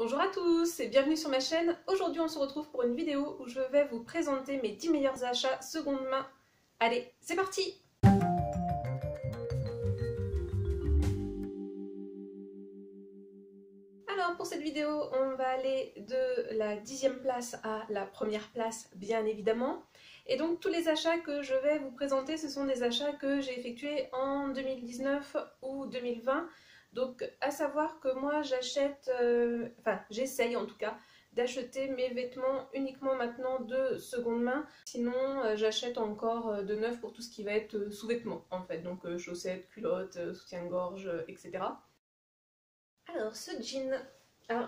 Bonjour à tous et bienvenue sur ma chaîne. Aujourd'hui on se retrouve pour une vidéo où je vais vous présenter mes 10 meilleurs achats seconde main. Allez, c'est parti! Alors pour cette vidéo, on va aller de la 10e place à la première place, bien évidemment. Et donc tous les achats que je vais vous présenter, ce sont des achats que j'ai effectués en 2019 ou 2020. Donc à savoir que moi j'achète, j'essaye en tout cas, d'acheter mes vêtements uniquement maintenant de seconde main. Sinon j'achète encore de neuf pour tout ce qui va être sous-vêtements en fait. Donc chaussettes, culottes, soutien-gorge, etc. Alors ce jean,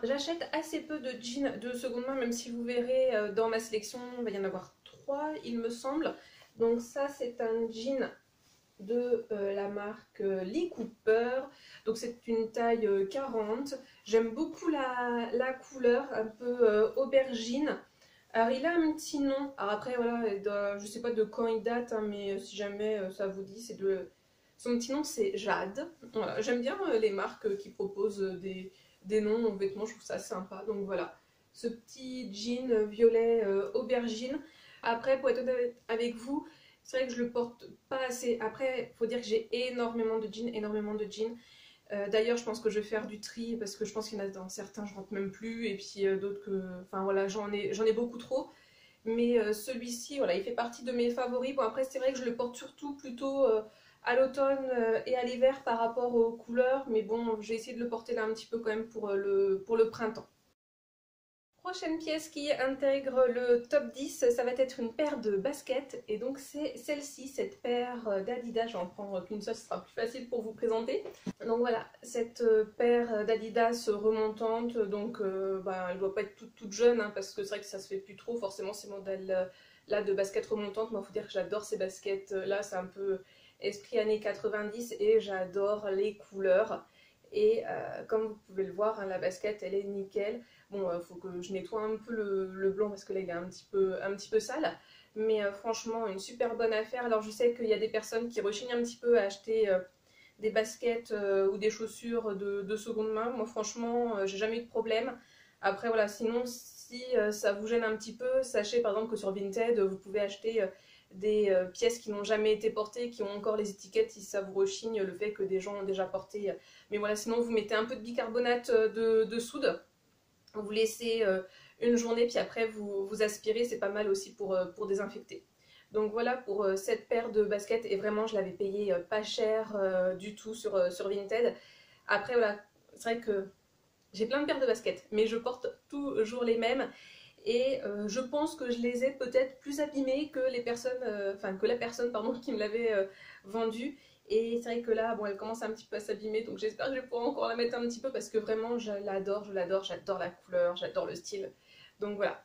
j'achète assez peu de jeans de seconde main, même si vous verrez dans ma sélection, il va y en avoir 3 il me semble. Donc ça c'est un jean de la marque Lee Cooper, donc c'est une taille 40. J'aime beaucoup la couleur, un peu aubergine. Alors il a un petit nom, alors après voilà, je sais pas de quand il date, hein, mais si jamais ça vous dit, c'est de... Son petit nom c'est Jade. Voilà, j'aime bien les marques qui proposent des noms aux vêtements, je trouve ça sympa. Donc voilà, ce petit jean violet aubergine. Après, pour être honnête avec vous, c'est vrai que je le porte pas assez. Après, il faut dire que j'ai énormément de jeans, D'ailleurs, je pense que je vais faire du tri parce que je pense qu'il y en a dans certains, je rentre même plus. Et puis d'autres que... Enfin voilà, j'en ai beaucoup trop. Mais celui-ci, voilà, il fait partie de mes favoris. Bon, après, c'est vrai que je le porte surtout plutôt à l'automne et à l'hiver par rapport aux couleurs. Mais bon, j'ai essayé de le porter là un petit peu quand même pour le printemps. Prochaine pièce qui intègre le top 10, ça va être une paire de baskets. Et donc c'est celle-ci, cette paire d'Adidas. Je vais en prendre qu'une seule, ce sera plus facile pour vous présenter. Donc voilà, cette paire d'Adidas remontante. Donc elle ne doit pas être toute jeune, hein, parce que c'est vrai que ça se fait plus trop forcément ces modèles-là de baskets remontantes. Moi, il faut dire que j'adore ces baskets-là. C'est un peu esprit années 90 et j'adore les couleurs. Et comme vous pouvez le voir, hein, la basket, elle est nickel. Bon, faut que je nettoie un peu le blanc parce que là il est un petit peu sale. Mais franchement, une super bonne affaire. Alors je sais qu'il y a des personnes qui rechignent un petit peu à acheter des baskets ou des chaussures de seconde main. Moi franchement, j'ai jamais eu de problème. Après voilà, sinon si ça vous gêne un petit peu, sachez par exemple que sur Vinted, vous pouvez acheter des pièces qui n'ont jamais été portées, qui ont encore les étiquettes si ça vous rechigne le fait que des gens ont déjà porté. Mais voilà, sinon vous mettez un peu de bicarbonate de soude. Vous laissez une journée, puis après vous aspirez, c'est pas mal aussi pour désinfecter. Donc voilà pour cette paire de baskets, et vraiment je l'avais payé pas cher du tout sur Vinted. Après voilà, c'est vrai que j'ai plein de paires de baskets, mais je porte toujours les mêmes. Et je pense que je les ai peut-être plus abîmées que les personnes, que la personne pardon, qui me l'avait vendue. Et c'est vrai que là, bon, elle commence un petit peu à s'abîmer, donc j'espère que je vais pouvoir encore la mettre un petit peu parce que vraiment, j'adore la couleur, j'adore le style. Donc voilà.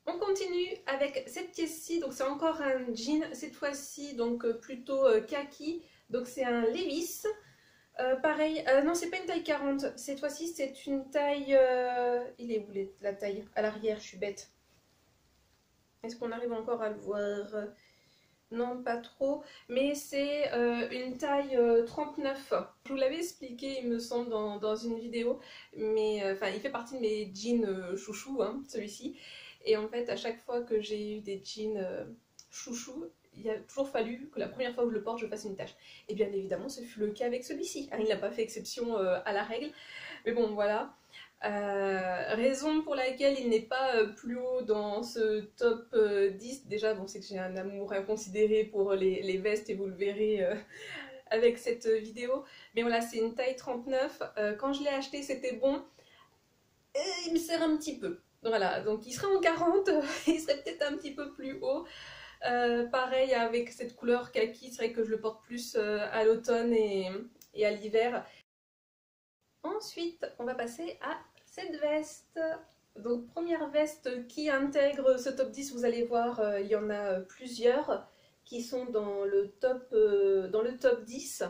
On continue avec cette pièce-ci, donc c'est encore un jean, cette fois-ci donc plutôt kaki, donc c'est un Levi's. Pareil, non c'est pas une taille 40, cette fois-ci c'est une taille... il est où la taille? À l'arrière, je suis bête. Est-ce qu'on arrive encore à le voir? Non, pas trop, mais c'est une taille 39. Je vous l'avais expliqué, il me semble, dans une vidéo, mais il fait partie de mes jeans chouchous, hein, celui-ci. Et en fait, à chaque fois que j'ai eu des jeans chouchous, il a toujours fallu que la première fois où je le porte, je fasse une tache. Et bien évidemment, ce fut le cas avec celui-ci. Hein, il n'a pas fait exception à la règle, mais bon, voilà. Raison pour laquelle il n'est pas plus haut dans ce top 10. Déjà, bon, c'est que j'ai un amour inconsidéré pour les vestes et vous le verrez avec cette vidéo. Mais voilà, c'est une taille 39. Quand je l'ai acheté, c'était bon. Et il me sert un petit peu. Voilà, donc il serait en 40, il serait peut-être un petit peu plus haut. Pareil avec cette couleur kaki, c'est vrai que je le porte plus à l'automne et à l'hiver. Ensuite, on va passer à cette veste. Donc première veste qui intègre ce top 10, vous allez voir, il y en a plusieurs qui sont dans le top 10.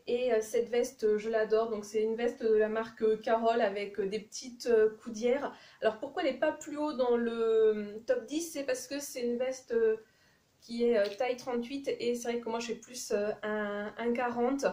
Et cette veste, je l'adore, donc c'est une veste de la marque Carol avec des petites coudières. Alors pourquoi elle n'est pas plus haut dans le top 10? C'est parce que c'est une veste qui est taille 38 et c'est vrai que moi je fais plus un 40.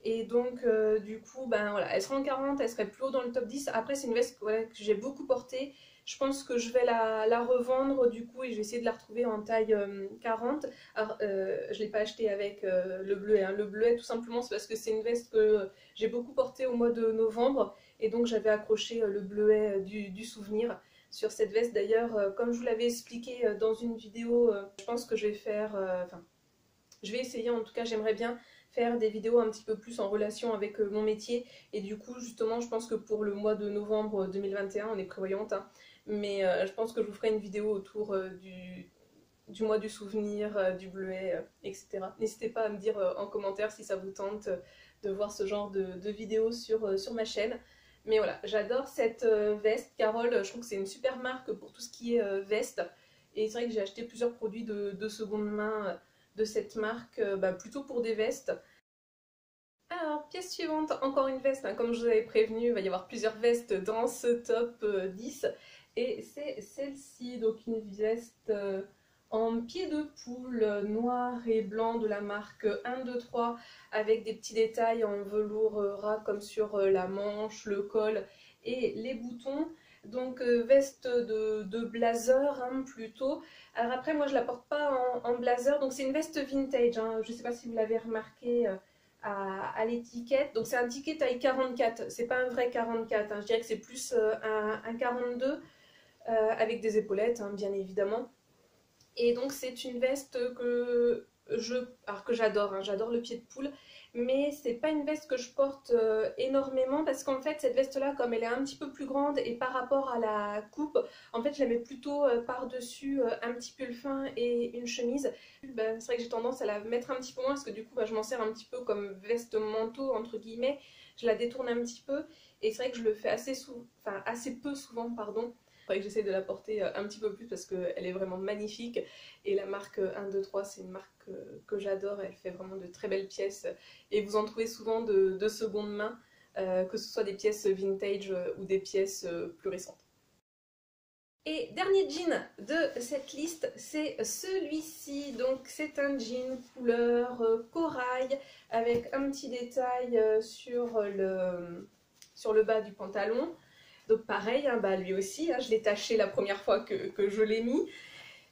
Et donc, du coup, ben voilà, elle serait en 40, elle serait plus haut dans le top 10. Après, c'est une veste voilà, que j'ai beaucoup portée. Je pense que je vais la revendre du coup et je vais essayer de la retrouver en taille 40. Alors, je ne l'ai pas acheté avec le bleuet, hein. Le bleuet, tout simplement, c'est parce que c'est une veste que j'ai beaucoup portée au mois de novembre. Et donc, j'avais accroché le bleuet du souvenir sur cette veste. D'ailleurs, comme je vous l'avais expliqué dans une vidéo, je pense que je vais faire... Enfin, je vais essayer, en tout cas, j'aimerais bien faire des vidéos un petit peu plus en relation avec mon métier. Et du coup, justement, je pense que pour le mois de novembre 2021, on est prévoyante, hein, mais je pense que je vous ferai une vidéo autour du mois du souvenir, du bleuet, etc. N'hésitez pas à me dire en commentaire si ça vous tente de voir ce genre de vidéos sur ma chaîne. Mais voilà, j'adore cette veste. Carole, je trouve que c'est une super marque pour tout ce qui est veste. Et c'est vrai que j'ai acheté plusieurs produits de seconde main de cette marque, plutôt pour des vestes. Alors, pièce suivante, encore une veste, hein, comme je vous avais prévenu, il va y avoir plusieurs vestes dans ce top 10. Et c'est celle-ci, donc une veste en pied de poule noir et blanc de la marque 1, 2, 3, avec des petits détails en velours ras comme sur la manche, le col et les boutons. Donc veste de blazer, hein, plutôt. Alors après, moi je la porte pas en blazer, donc c'est une veste vintage, hein. Je ne sais pas si vous l'avez remarqué à l'étiquette. Donc c'est un ticket taille 44, c'est pas un vrai 44, hein. Je dirais que c'est plus un 42 avec des épaulettes, hein, bien évidemment. Et donc c'est une veste alors que j'adore, hein, j'adore le pied de poule, mais c'est pas une veste que je porte énormément parce qu'en fait cette veste là, comme elle est un petit peu plus grande et par rapport à la coupe, en fait je la mets plutôt par-dessus un petit pull fin et une chemise. C'est vrai que j'ai tendance à la mettre un petit peu moins parce que du coup je m'en sers un petit peu comme veste manteau entre guillemets, je la détourne un petit peu et c'est vrai que je le fais assez peu souvent, pardon. Faudrait que j'essaie de la porter un petit peu plus parce qu'elle est vraiment magnifique. Et la marque 1, 2, 3, c'est une marque que j'adore. Elle fait vraiment de très belles pièces. Et vous en trouvez souvent de seconde main, que ce soit des pièces vintage ou des pièces plus récentes. Et dernier jean de cette liste, c'est celui-ci. Donc c'est un jean couleur corail avec un petit détail sur le bas du pantalon. Donc pareil, hein, lui aussi, hein, je l'ai taché la première fois que je l'ai mis.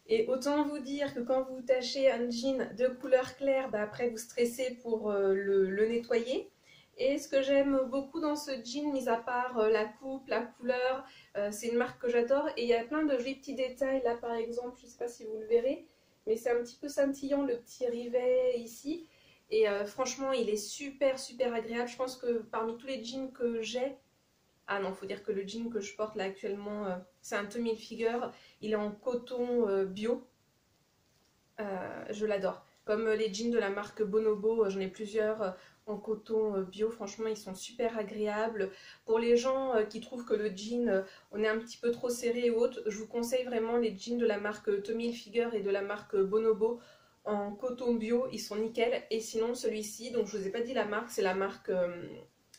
Et autant vous dire que quand vous tachez un jean de couleur claire, après vous stressez pour le nettoyer. Et ce que j'aime beaucoup dans ce jean, mis à part la coupe, la couleur, c'est une marque que j'adore. Et il y a plein de jolis petits détails. Là par exemple, je ne sais pas si vous le verrez, mais c'est un petit peu scintillant le petit rivet ici. Et franchement, il est super super agréable. Je pense que parmi tous les jeans que j'ai, ah non, faut dire que le jean que je porte là actuellement, c'est un Tommy Hilfiger. Il est en coton bio. Je l'adore. Comme les jeans de la marque Bonobo, j'en ai plusieurs en coton bio. Franchement, ils sont super agréables. Pour les gens qui trouvent que le jean, on est un petit peu trop serré et autres, je vous conseille vraiment les jeans de la marque Tommy Hilfiger et de la marque Bonobo en coton bio. Ils sont nickel. Et sinon, celui-ci, donc je vous ai pas dit la marque, c'est la marque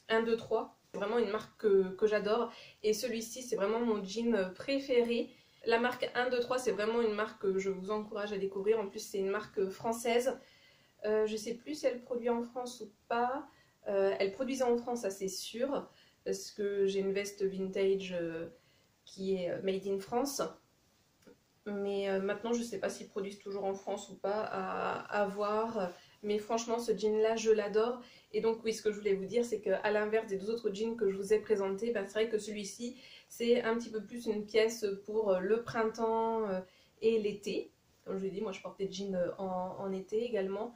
1, 2, 3. C'est vraiment une marque que j'adore. Et celui-ci, c'est vraiment mon jean préféré. La marque 1, 2, 3, c'est vraiment une marque que je vous encourage à découvrir. En plus, c'est une marque française. Je ne sais plus si elle produit en France ou pas. Elle produisait en France, ça c'est sûr. Parce que j'ai une veste vintage qui est made in France. Mais maintenant, je ne sais pas s'ils produisent toujours en France ou pas, à voir. Mais franchement, ce jean-là, je l'adore. Et donc, oui, ce que je voulais vous dire, c'est qu'à l'inverse des deux autres jeans que je vous ai présentés, c'est vrai que celui-ci, c'est un petit peu plus une pièce pour le printemps et l'été. Comme je vous l'ai dit, moi, je porte des jeans en été également.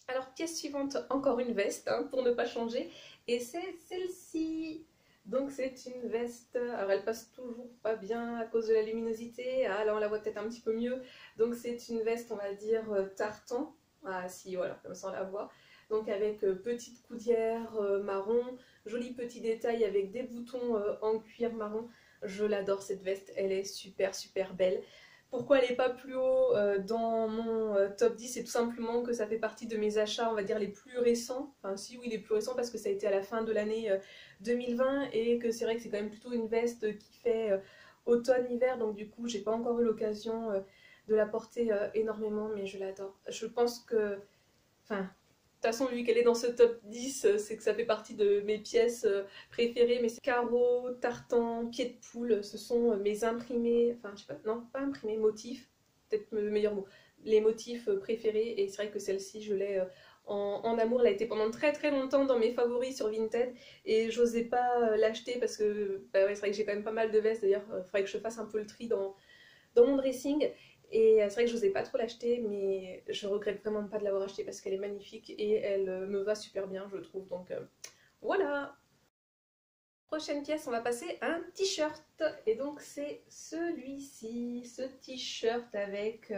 Alors, pièce suivante, encore une veste, hein, pour ne pas changer. Et c'est celle-ci. Donc c'est une veste, alors elle passe toujours pas bien à cause de la luminosité, ah là on la voit peut-être un petit peu mieux, donc c'est une veste on va dire tartan, ah si voilà, comme ça on la voit, donc avec petite coudière marron, joli petit détail avec des boutons en cuir marron, je l'adore cette veste, elle est super super belle. Pourquoi elle n'est pas plus haut dans mon top 10? C'est tout simplement que ça fait partie de mes achats, on va dire, les plus récents. Enfin, si, oui, les plus récents, parce que ça a été à la fin de l'année 2020 et que c'est vrai que c'est quand même plutôt une veste qui fait automne-hiver. Donc, du coup, j'ai pas encore eu l'occasion de la porter énormément, mais je l'adore. Je pense que. Enfin, façon, vu qu'elle est dans ce top 10, c'est que ça fait partie de mes pièces préférées. Mais c'est carreaux, tartan, pied de poule, ce sont mes imprimés, enfin je sais pas, non, pas imprimés, motifs, peut-être le meilleur mot, les motifs préférés. Et c'est vrai que celle-ci, je l'ai en amour. Elle a été pendant très très longtemps dans mes favoris sur Vinted et j'osais pas l'acheter parce que bah ouais, c'est vrai que j'ai quand même pas mal de vestes. D'ailleurs, il faudrait que je fasse un peu le tri dans mon dressing. Et c'est vrai que je n'osais pas trop l'acheter, mais je regrette vraiment pas de l'avoir acheté parce qu'elle est magnifique et elle me va super bien, je trouve. Donc voilà. Prochaine pièce, on va passer à un t-shirt. Et donc c'est celui-ci, ce t-shirt avec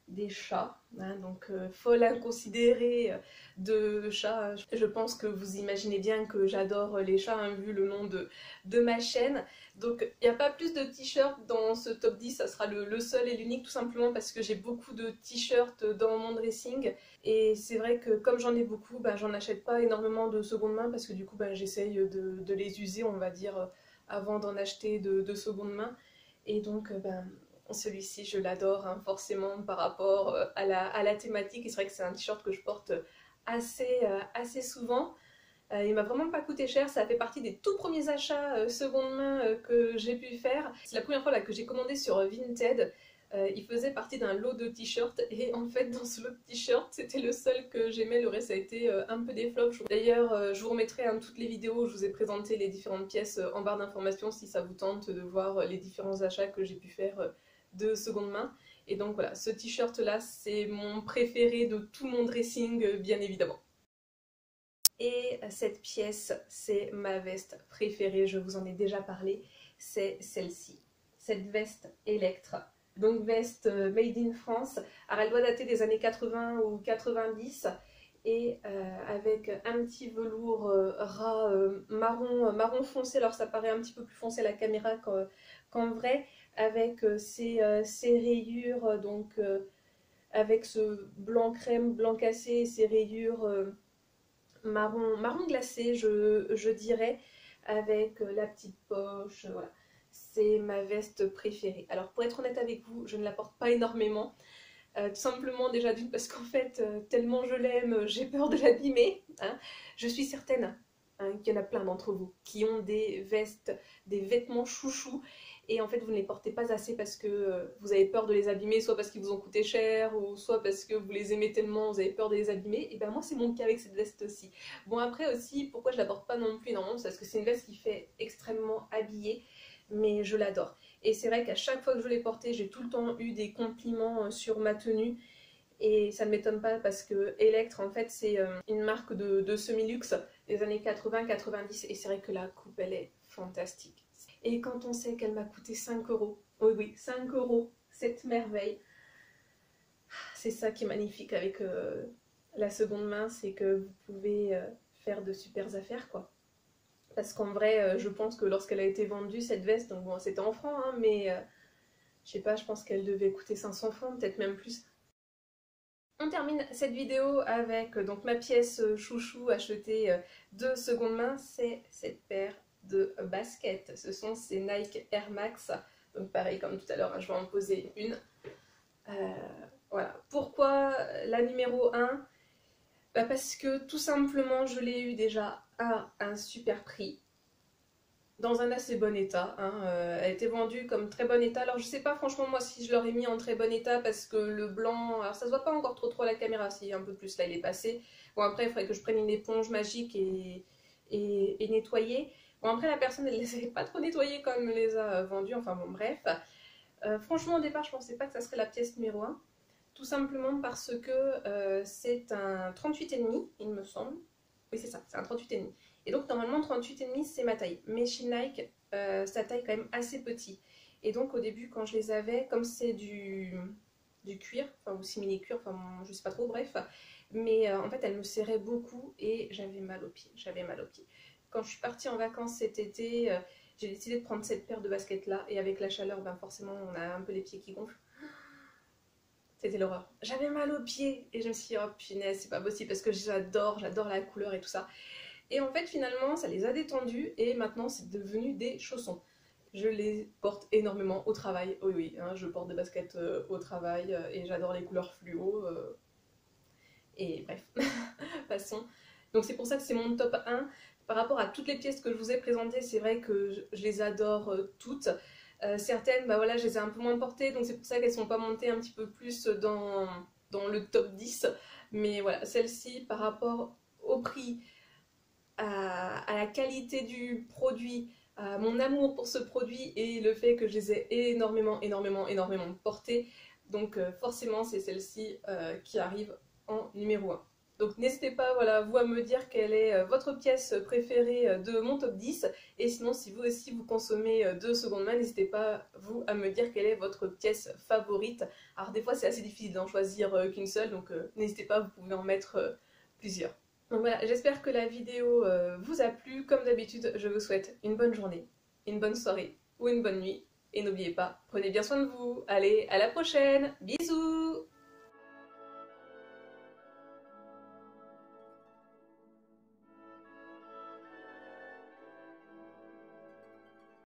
des chats, hein, donc folle inconsidérée de chats. Je pense que vous imaginez bien que j'adore les chats, hein, vu le nom de ma chaîne. Donc il n'y a pas plus de t-shirts dans ce top 10, ça sera le seul et l'unique, tout simplement parce que j'ai beaucoup de t-shirts dans mon dressing. Et c'est vrai que comme j'en ai beaucoup, bah, j'en achète pas énormément de seconde main parce que du coup bah, j'essaye de les user, on va dire, avant d'en acheter de seconde main. Et donc ben, celui-ci, je l'adore, hein, forcément, par rapport à la thématique. Et c'est vrai que c'est un t-shirt que je porte assez souvent. Il m'a vraiment pas coûté cher, ça fait partie des tout premiers achats seconde main que j'ai pu faire. C'est la première fois là, que j'ai commandé sur Vinted. Il faisait partie d'un lot de t-shirts et en fait dans ce lot de t-shirts c'était le seul que j'aimais, le reste a été un peu des flops. D'ailleurs je vous remettrai toutes les vidéos où je vous ai présenté les différentes pièces en barre d'informations si ça vous tente de voir les différents achats que j'ai pu faire de seconde main. Et donc voilà, ce t-shirt là c'est mon préféré de tout mon dressing bien évidemment. Et cette pièce, c'est ma veste préférée, je vous en ai déjà parlé, c'est celle-ci. Cette veste Electre, donc veste made in France. Alors elle doit dater des années 80 ou 90 et avec un petit velours ras marron foncé. Alors ça paraît un petit peu plus foncé à la caméra qu'en vrai, avec ces rayures, donc avec ce blanc crème, blanc cassé, ces rayures marron glacé, je dirais, avec la petite poche, voilà. C'est ma veste préférée. Alors pour être honnête avec vous, je ne la porte pas énormément. Tout simplement déjà d'une parce qu'en fait, tellement je l'aime, j'ai peur de l'abîmer, hein. Je suis certaine hein, qu'il y en a plein d'entre vous qui ont des vestes, des vêtements chouchous et en fait vous ne les portez pas assez parce que vous avez peur de les abîmer, soit parce qu'ils vous ont coûté cher ou soit parce que vous les aimez tellement, vous avez peur de les abîmer. Et ben moi c'est mon cas avec cette veste aussi. Bon après aussi, pourquoi je la porte pas non plus énormément, c'est parce que c'est une veste qui fait extrêmement habillée, mais je l'adore. Et c'est vrai qu'à chaque fois que je l'ai portée, j'ai tout le temps eu des compliments sur ma tenue. Et ça ne m'étonne pas parce que Electre, en fait, c'est une marque de semi-luxe des années 80-90. Et c'est vrai que la coupe, elle est fantastique. Et quand on sait qu'elle m'a coûté 5 euros, oui, oui, 5 euros, cette merveille, c'est ça qui est magnifique avec la seconde main, c'est que vous pouvez faire de super affaires, quoi. Parce qu'en vrai, je pense que lorsqu'elle a été vendue, cette veste, donc bon, c'était en francs, hein, mais je sais pas, je pense qu'elle devait coûter 500 francs, peut-être même plus. On termine cette vidéo avec donc ma pièce chouchou achetée de seconde main, c'est cette paire de baskets. Ce sont ces Nike Air Max, donc pareil comme tout à l'heure, hein, je vais en poser une. Voilà. Pourquoi la numéro 1? Bah parce que tout simplement je l'ai eu déjà à un super prix, dans un assez bon état, hein. Elle a été vendue comme très bon état. Alors je sais pas franchement moi si je l'aurais mis en très bon état parce que le blanc, alors ça se voit pas encore trop à la caméra, si un peu plus là il est passé. Bon après il faudrait que je prenne une éponge magique et nettoyer. Bon après la personne elle les avait pas trop nettoyées quand elle me les a vendues, enfin bon bref. Franchement au départ je pensais pas que ça serait la pièce numéro 1. Tout simplement parce que c'est un 38,5 il me semble. Oui c'est ça, c'est un 38,5. Et donc normalement 38,5 c'est ma taille. Mais chez Nike, sa taille quand même assez petit. Et donc au début quand je les avais, comme c'est du cuir, enfin ou simili-cuir, enfin je sais pas trop, bref. Mais en fait elle me serrait beaucoup et j'avais mal aux pieds. J'avais mal aux pieds. Quand je suis partie en vacances cet été, j'ai décidé de prendre cette paire de baskets là. Et avec la chaleur, ben forcément on a un peu les pieds qui gonflent. C'était l'horreur. J'avais mal aux pieds et je me suis dit, oh punaise, c'est pas possible parce que j'adore la couleur et tout ça. Et en fait, finalement, ça les a détendus et maintenant, c'est devenu des chaussons. Je les porte énormément au travail. Oui, oui, hein, je porte des baskets au travail et j'adore les couleurs fluo. Et bref, passons. Donc c'est pour ça que c'est mon top 1. Par rapport à toutes les pièces que je vous ai présentées, c'est vrai que je les adore toutes. Certaines, bah voilà, je les ai un peu moins portées, donc c'est pour ça qu'elles sont pas montées un petit peu plus dans le top 10. Mais voilà, celle-ci, par rapport au prix, à la qualité du produit, à mon amour pour ce produit et le fait que je les ai énormément portées, donc forcément c'est celle-ci qui arrive en numéro 1. Donc n'hésitez pas, voilà, vous à me dire quelle est votre pièce préférée de mon top 10. Et sinon, si vous aussi vous consommez de seconde main, n'hésitez pas, vous, à me dire quelle est votre pièce favorite. Alors des fois, c'est assez difficile d'en choisir qu'une seule, donc n'hésitez pas, vous pouvez en mettre plusieurs. Donc voilà, j'espère que la vidéo vous a plu. Comme d'habitude, je vous souhaite une bonne journée, une bonne soirée ou une bonne nuit. Et n'oubliez pas, prenez bien soin de vous. Allez, à la prochaine. Bisous!